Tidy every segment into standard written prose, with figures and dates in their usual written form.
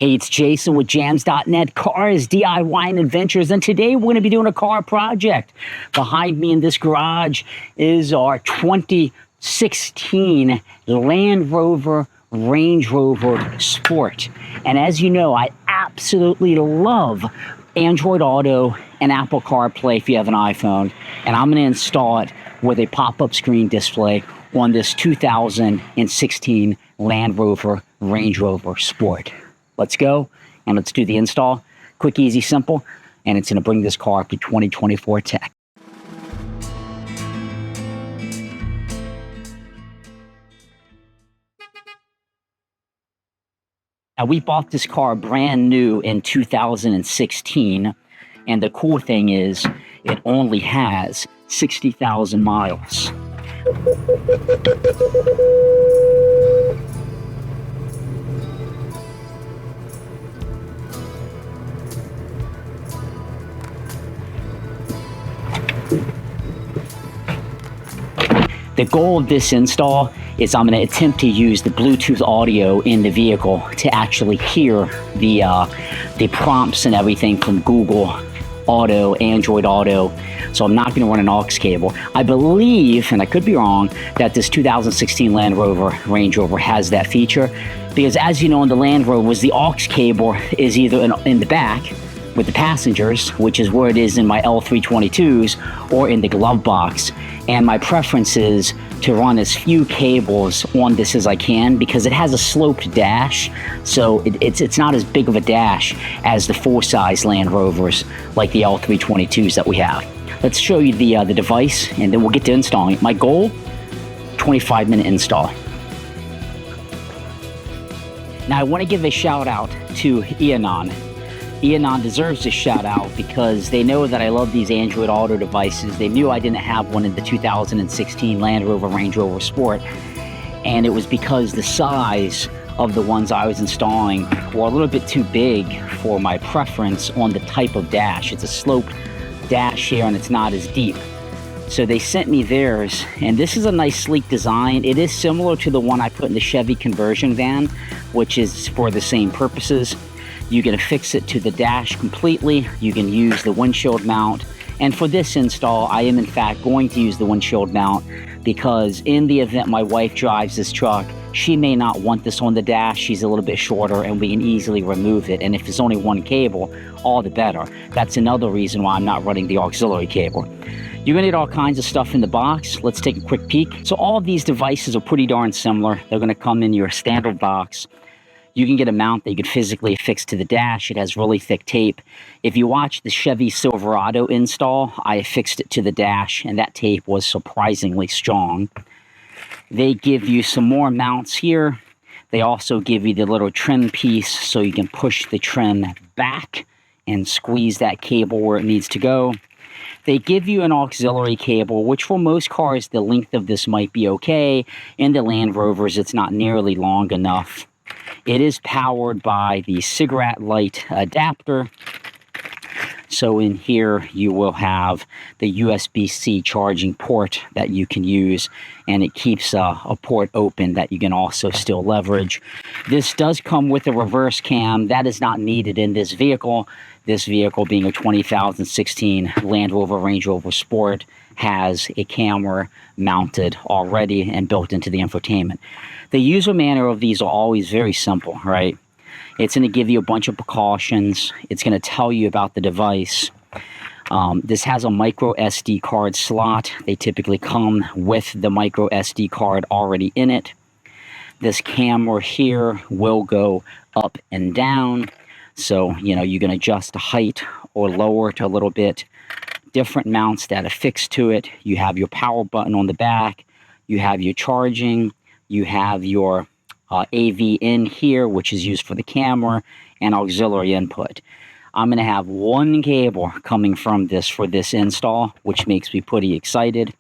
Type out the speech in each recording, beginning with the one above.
Hey, it's Jason with Jams.net, Cars, DIY, and Adventures, and today we're going to be doing a car project. Behind me in this garage is our 2016 Land Rover Range Rover Sport. And as you know, I absolutely love Android Auto and Apple CarPlay if you have an iPhone, and I'm going to install it with a pop-up screen display on this 2016 Land Rover Range Rover Sport. Let's go and let's do the install. Quick, easy, simple, and it's going to bring this car up to 2024 tech. Now, we bought this car brand new in 2016, and the cool thing is it only has 60,000 miles. The goal of this install is I'm going to attempt to use the Bluetooth audio in the vehicle to actually hear the prompts and everything from Google Auto, Android Auto. So I'm not going to run an aux cable. I believe, and I could be wrong, that this 2016 Land Rover Range Rover has that feature, because as you know, in the Land Rovers, the aux cable is either in the back with the passengers, which is where it is in my L322s, or in the glove box. And my preference is to run as few cables on this as I can, because it has a sloped dash, so it's not as big of a dash as the full-size Land Rovers like the L322s that we have. Let's show you the device, and then we'll get to installing it. My goal, 25-minute install. Now I want to give a shout out to Eonon. Eonon deserves a shout out because they know that I love these Android Auto devices. They knew I didn't have one in the 2016 Land Rover Range Rover Sport, and it was because the size of the ones I was installing were a little bit too big for my preference on the type of dash. It's a sloped dash here and it's not as deep. So they sent me theirs, and this is a nice sleek design. It is similar to the one I put in the Chevy conversion van, which is for the same purposes. You can affix it to the dash completely. You can use the windshield mount. And for this install, I am in fact going to use the windshield mount, because in the event my wife drives this truck, she may not want this on the dash. She's a little bit shorter and we can easily remove it. And if it's only one cable, all the better. That's another reason why I'm not running the auxiliary cable. You're gonna need all kinds of stuff in the box. Let's take a quick peek. So all of these devices are pretty darn similar. They're gonna come in your standard box. You can get a mount that you could physically affix to the dash. It has really thick tape. If you watch the Chevy Silverado install, I affixed it to the dash, and that tape was surprisingly strong. They give you some more mounts here. They also give you the little trim piece so you can push the trim back and squeeze that cable where it needs to go. They give you an auxiliary cable, which for most cars, the length of this might be okay. In the Land Rovers, it's not nearly long enough. It is powered by the cigarette light adapter. So in here you will have the USB-C charging port that you can use, and it keeps a port open that you can also still leverage. This does come with a reverse cam. That is not needed in this vehicle. This vehicle, being a 2016 Land Rover Range Rover Sport, has a camera mounted already and built into the infotainment. The user manual of these are always very simple, right? It's going to give you a bunch of precautions. It's going to tell you about the device. This has a micro SD card slot. They typically come with the micro SD card already in it. This camera here will go up and down. So, you know, you can adjust the height or lower it a little bit. Different mounts that affix to it. You have your power button on the back. You have your charging. You have your AV in here, which is used for the camera, and auxiliary input. I'm going to have one cable coming from this for this install, which makes me pretty excited.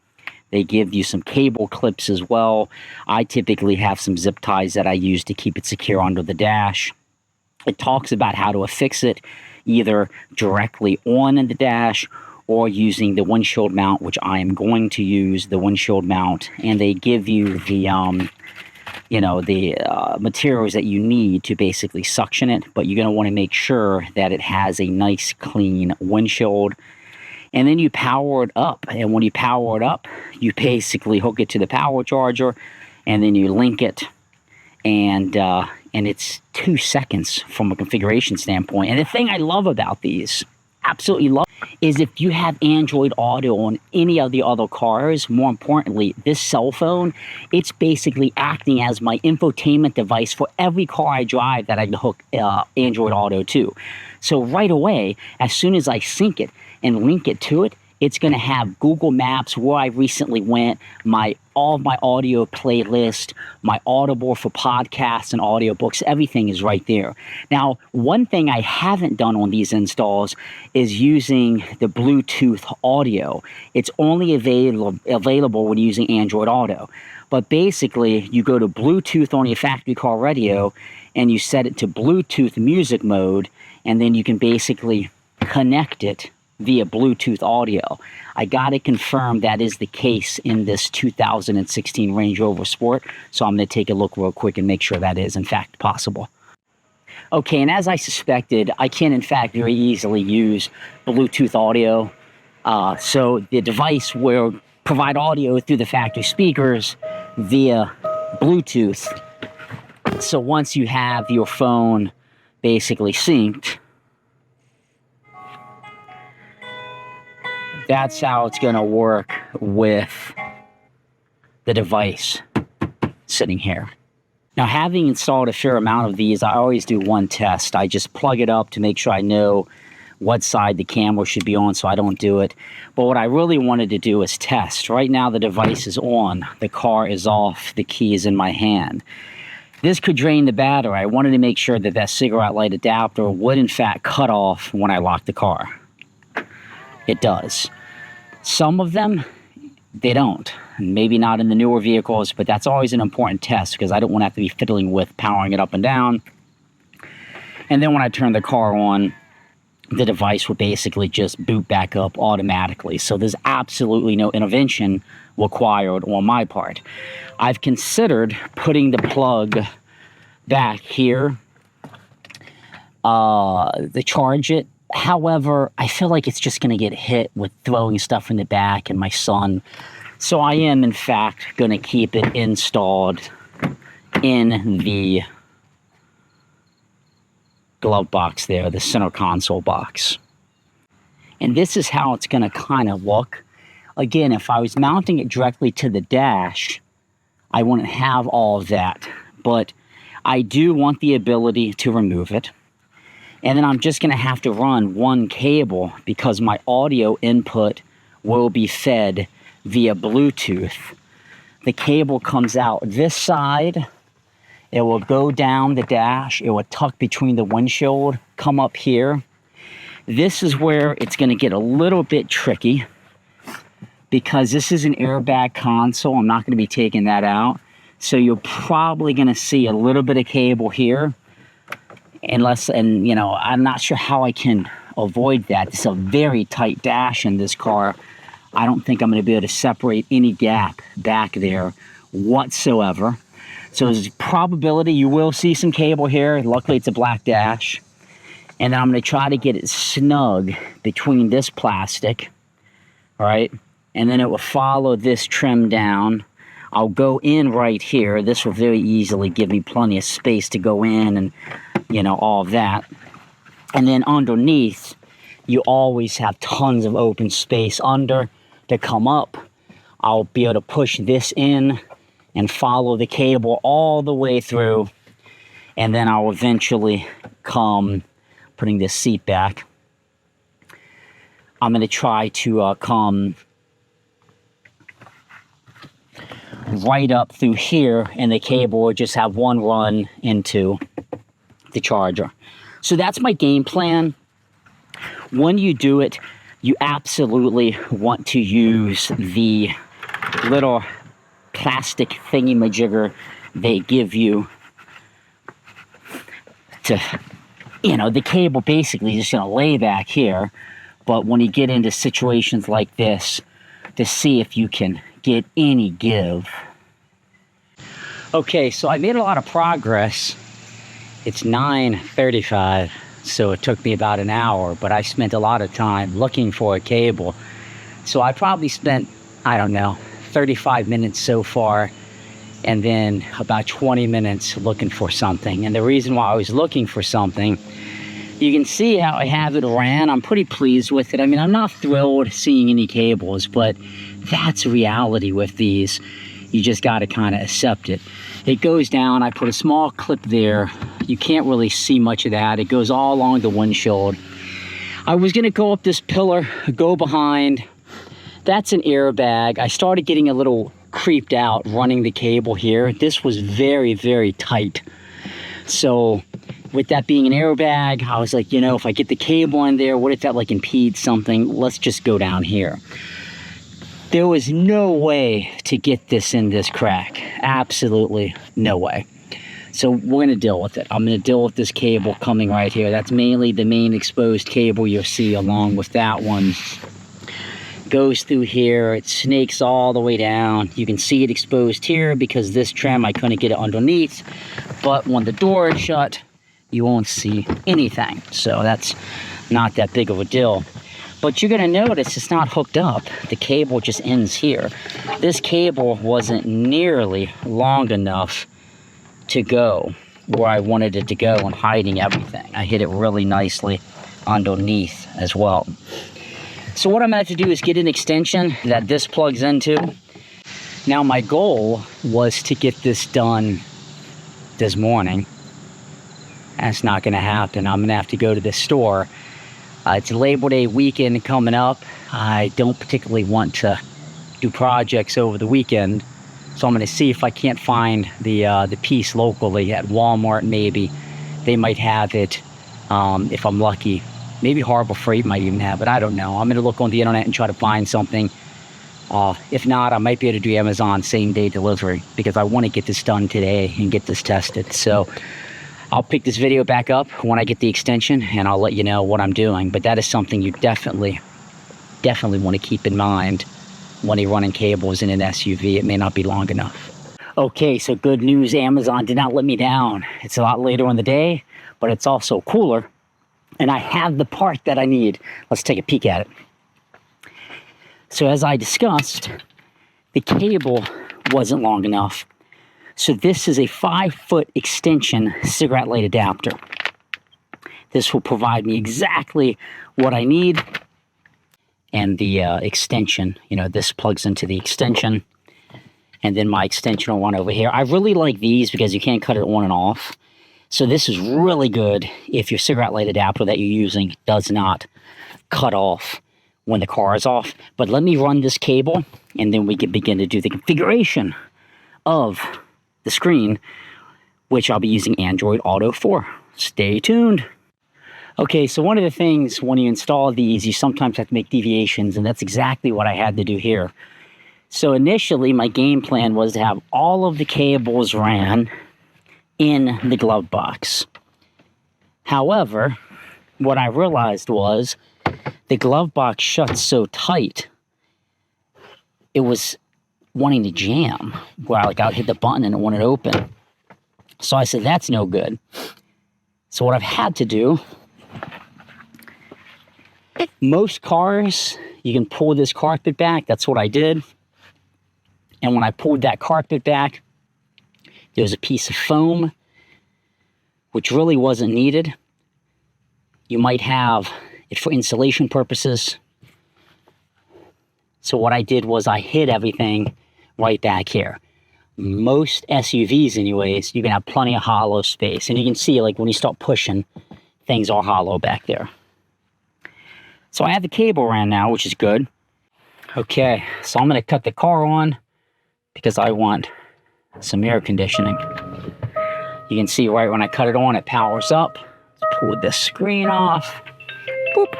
They give you some cable clips as well. I typically have some zip ties that I use to keep it secure under the dash. It talks about how to affix it, either directly on the dash or using the windshield mount, which I am going to use the windshield mount. And they give you the materials that you need to basically suction it, but you're going to want to make sure that it has a nice clean windshield. And then you power it up, and when you power it up, you basically hook it to the power charger, and then you link it, and it's 2 seconds from a configuration standpoint. And the thing I love about these, absolutely love, is if you have Android Auto on any of the other cars, more importantly, this cell phone, it's basically acting as my infotainment device for every car I drive that I can hook Android Auto to. So right away, as soon as I sync it and link it to it, it's going to have Google Maps, where I recently went, all of my audio playlist, my Audible for podcasts and audiobooks, everything is right there. Now, one thing I haven't done on these installs is using the Bluetooth audio. It's only available when using Android Auto. But basically, you go to Bluetooth on your factory car radio, and you set it to Bluetooth music mode, and then you can basically connect it via Bluetooth audio. I got to confirm that is the case in this 2016 Range Rover Sport, so I'm going to take a look real quick and make sure that is in fact possible. Okay, and as I suspected, I can in fact very easily use Bluetooth audio. So the device will provide audio through the factory speakers via Bluetooth. So once you have your phone basically synced, that's how it's going to work with the device sitting here. Now, having installed a fair amount of these, I always do one test. I just plug it up to make sure I know what side the camera should be on so I don't do it. But what I really wanted to do is test. Right now, the device is on. The car is off. The key is in my hand. This could drain the battery. I wanted to make sure that that cigarette light adapter would, in fact, cut off when I lock the car. It does. Some of them, they don't. Maybe not in the newer vehicles, but that's always an important test because I don't want to have to be fiddling with powering it up and down. And then when I turn the car on, the device will basically just boot back up automatically. So there's absolutely no intervention required on my part. I've considered putting the plug back here to charge it. However, I feel like it's just going to get hit with throwing stuff in the back and my son. So I am, in fact, going to keep it installed in the glove box there, the center console box. And this is how it's going to kind of look. Again, if I was mounting it directly to the dash, I wouldn't have all of that. But I do want the ability to remove it. And then I'm just going to have to run one cable because my audio input will be fed via Bluetooth. The cable comes out this side. It will go down the dash. It will tuck between the windshield, come up here. This is where it's going to get a little bit tricky because this is an airbag console. I'm not going to be taking that out. So you're probably going to see a little bit of cable here. I'm not sure how I can avoid that. It's a very tight dash in this car. I don't think I'm going to be able to separate any gap back there whatsoever. So there's a probability you will see some cable here. Luckily, it's a black dash. And then I'm going to try to get it snug between this plastic, all right? And then it will follow this trim down. I'll go in right here. This will very easily give me plenty of space to go in and all of that. And then underneath, you always have tons of open space under to come up. I'll be able to push this in and follow the cable all the way through. And then I'll eventually come, putting this seat back, I'm going to try to come right up through here, and the cable will just have one run into the charger. So that's my game plan. When you do it, you absolutely want to use the little plastic thingy-majigger they give you to, the cable basically is just going to lay back here. But when you get into situations like this, to see if you can get any give. Okay, so I made a lot of progress. It's 9:35, so it took me about an hour, but I spent a lot of time looking for a cable. So I probably spent, I don't know, 35 minutes so far, and then about 20 minutes looking for something. And the reason why I was looking for something, you can see how I have it ran. I'm pretty pleased with it. I mean, I'm not thrilled seeing any cables, but that's reality with these. You just got to kind of accept it. It goes down. I put a small clip there. You can't really see much of that. It goes all along the windshield. I was going to go up this pillar, go behind. That's an airbag. I started getting a little creeped out running the cable here. This was very, very tight. So with that being an airbag, I was like, you know, if I get the cable in there, what if that like impedes something? Let's just go down here. There was no way to get this in this crack. Absolutely no way. So we're going to deal with it. I'm going to deal with this cable coming right here. That's mainly the main exposed cable you'll see along with that one. Goes through here. It snakes all the way down. You can see it exposed here because this trim, I couldn't get it underneath. But when the door is shut, you won't see anything. So that's not that big of a deal. But you're going to notice it's not hooked up. The cable just ends here. This cable wasn't nearly long enough to go where I wanted it to go and hiding everything. I hit it really nicely underneath as well. So what I'm going to have to do is get an extension that this plugs into. Now my goal was to get this done this morning. That's not going to happen. I'm going to have to go to the store. It's Labor Day weekend coming up. I don't particularly want to do projects over the weekend, so I'm going to see if I can't find the piece locally at Walmart. Maybe they might have it if I'm lucky. Maybe Harbor Freight might even have it. I don't know. I'm going to look on the internet and try to find something. If not, I might be able to do Amazon same-day delivery because I want to get this done today and get this tested. So I'll pick this video back up when I get the extension, and I'll let you know what I'm doing. But that is something you definitely want to keep in mind when you're running cables in an SUV. It may not be long enough. Okay, so good news. Amazon did not let me down. It's a lot later in the day, but it's also cooler. And I have the part that I need. Let's take a peek at it. So as I discussed, the cable wasn't long enough. So this is a 5-foot extension cigarette light adapter. This will provide me exactly what I need. And the extension, you know, this plugs into the extension. And then my extension will run over here. I really like these because you can't cut it on and off. So this is really good if your cigarette light adapter that you're using does not cut off when the car is off. But let me run this cable, and then we can begin to do the configuration of the screen, which I'll be using Android Auto for. Stay tuned. Okay, so one of the things when you install these, you sometimes have to make deviations, and that's exactly what I had to do here. So initially, my game plan was to have all of the cables ran in the glove box. However, what I realized was the glove box shut so tight, it was wanting to jam. Where like I'd hit the button and it wouldn't open. So I said, that's no good. So what I've had to do, most cars, you can pull this carpet back. That's what I did. And when I pulled that carpet back, there was a piece of foam, which really wasn't needed. You might have it for insulation purposes. So what I did was I hid everything right back here. Most SUVs anyways, you can have plenty of hollow space. And you can see, like, when you start pushing, things are hollow back there. So I have the cable ran now, which is good. Okay, so I'm going to cut the car on because I want some air conditioning. You can see right when I cut it on, it powers up. Let's pull this screen off. Boop.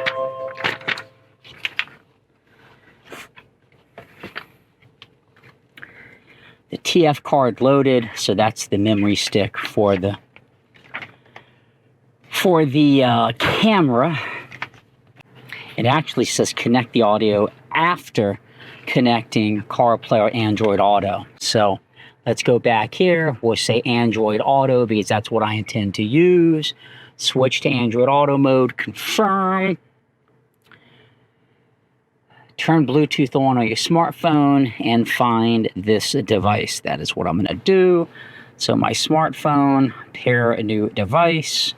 The TF card loaded, so that's the memory stick for the camera. It actually says connect the audio after connecting CarPlay or Android Auto. So Let's go back here. We'll say Android Auto because that's what I intend to use. Switch to Android Auto mode, confirm. Turn Bluetooth on your smartphone and find this device. That is what I'm going to do. So my smartphone, pair a new device,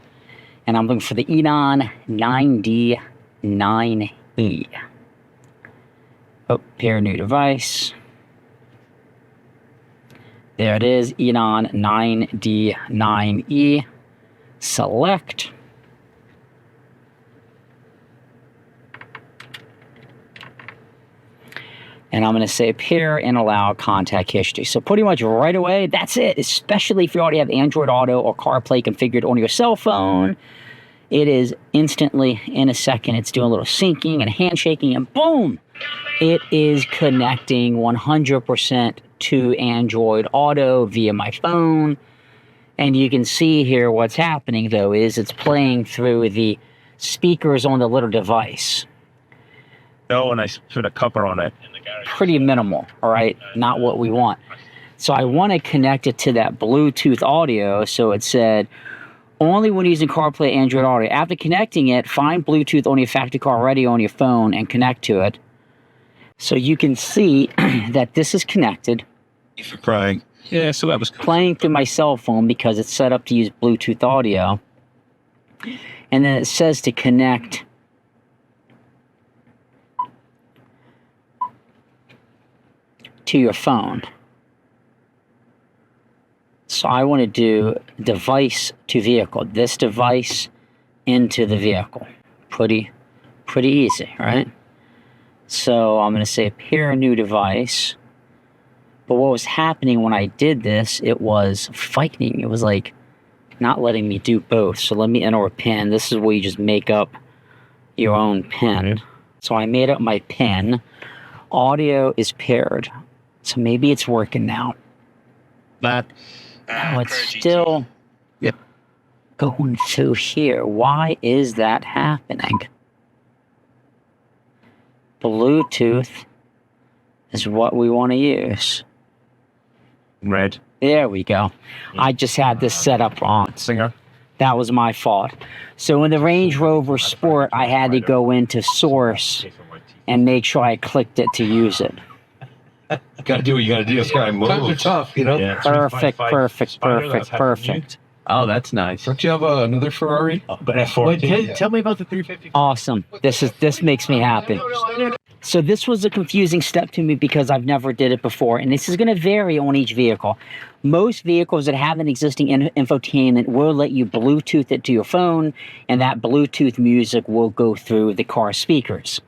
and I'm looking for the Eonon 9D9E. Oh, pair a new device. There it is, Eonon 9D9E. Select. And I'm going to say pair and allow contact history. So pretty much right away, that's it. Especially if you already have Android Auto or CarPlay configured on your cell phone. It is instantly, in a second, it's doing a little syncing and handshaking, and boom! It is connecting 100% to Android Auto via my phone. And you can see here what's happening, though, is it's playing through the speakers on the little device. No, and I put a cover on it. Pretty minimal, all right? Not what we want. So I want to connect it to that Bluetooth audio. So it said, only when using CarPlay Android Auto. After connecting it, find Bluetooth on your factory car radio on your phone and connect to it. So you can see that this is connected. For crying. Yeah, so that was playing through my cell phone because it's set up to use Bluetooth audio. And then it says to connect to your phone. So I want to do device to vehicle. This device into the vehicle. Pretty easy, right? So I'm going to say pair a new device. But what was happening when I did this, it was fighting. It was like not letting me do both. So let me enter a PIN. This is where you just make up your own PIN. So I made up my PIN. Audio is paired. So maybe it's working now. That. Oh, it's still going through here. Why is that happening? Bluetooth is what we want to use. Red. There we go. I just had this set up wrong. Singer. That was my fault. So in the Range Rover Sport, I had to go into source and make sure I clicked it to use it. You gotta do what you gotta do. This guy moves. Times are tough, you know? Yeah. Perfect. Oh, that's nice. Don't you have another Ferrari? But F14. Tell me about the 350. Awesome. This makes me happy. So this was a confusing step to me because I've never did it before, and this is going to vary on each vehicle. Most vehicles that have an existing infotainment will let you Bluetooth it to your phone, and that Bluetooth music will go through the car speakers.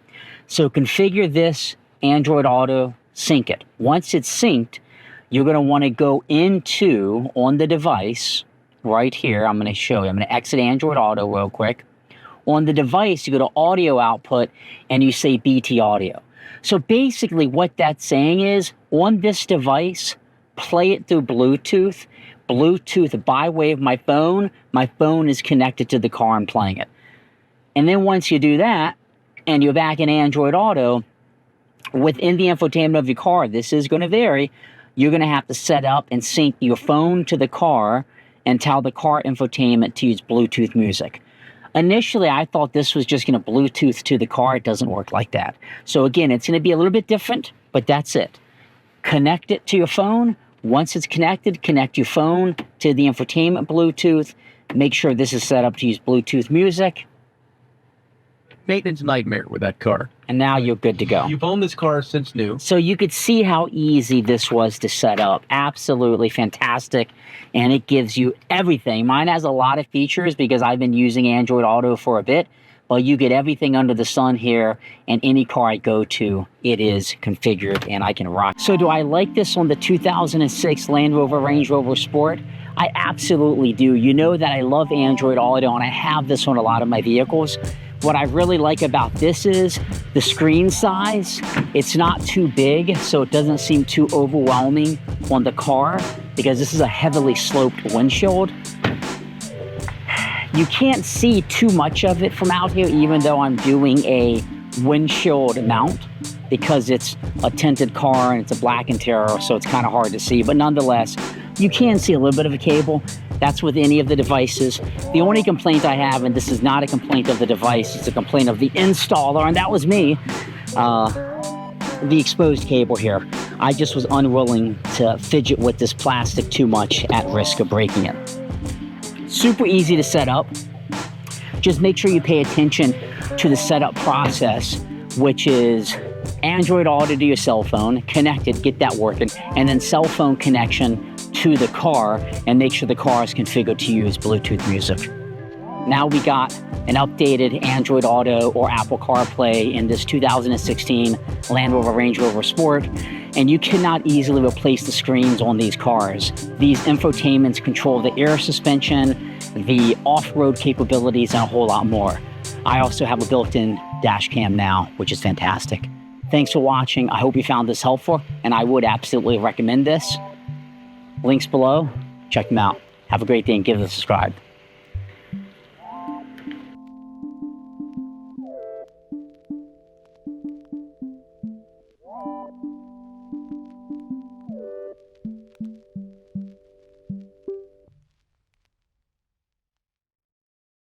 So configure this Android Auto, sync it. Once it's synced, you're going to want to go into, on the device, right here, I'm going to show you. I'm going to exit Android Auto real quick. On the device, you go to audio output and you say BT audio. So basically what that's saying is, on this device, play it through Bluetooth. Bluetooth by way of my phone is connected to the car and playing it. And then once you do that, and you're back in Android Auto, within the infotainment of your car, this is going to vary, you're going to have to set up and sync your phone to the car and tell the car infotainment to use Bluetooth music. Initially, I thought this was just going to Bluetooth to the car. It doesn't work like that. So again, it's going to be a little bit different, but that's it. Connect it to your phone. Once it's connected, connect your phone to the infotainment Bluetooth. Make sure this is set up to use Bluetooth music. Maintenance nightmare with that car. And now you're good to go. You've owned this car since new. So you could see how easy this was to set up. Absolutely fantastic. And it gives you everything. Mine has a lot of features because I've been using Android Auto for a bit. But you get everything under the sun here. And any car I go to, it is configured and I can rock. So do I like this on the 2006 Land Rover Range Rover Sport? I absolutely do. You know that I love Android Auto and I have this on a lot of my vehicles. What I really like about this is the screen size. It's not too big, so it doesn't seem too overwhelming on the car because this is a heavily sloped windshield. You can't see too much of it from out here, even though I'm doing a windshield mount, because it's a tinted car and it's a black interior, so it's kind of hard to see. But nonetheless, you can see a little bit of a cable. That's with any of the devices. The only complaint I have, and this is not a complaint of the device, it's a complaint of the installer, and that was me, the exposed cable here. I just was unwilling to fidget with this plastic too much at risk of breaking it. Super easy to set up. Just make sure you pay attention to the setup process, which is Android Auto to your cell phone, connect it, get that working, and then cell phone connection to the car, and make sure the car is configured to use Bluetooth music. Now we got an updated Android Auto or Apple CarPlay in this 2016 Land Rover Range Rover Sport, and you cannot easily replace the screens on these cars. These infotainments control the air suspension, the off-road capabilities, and a whole lot more. I also have a built-in dash cam now, which is fantastic. Thanks for watching. I hope you found this helpful, and I would absolutely recommend this. Links below, check them out. Have a great day and give it a subscribe.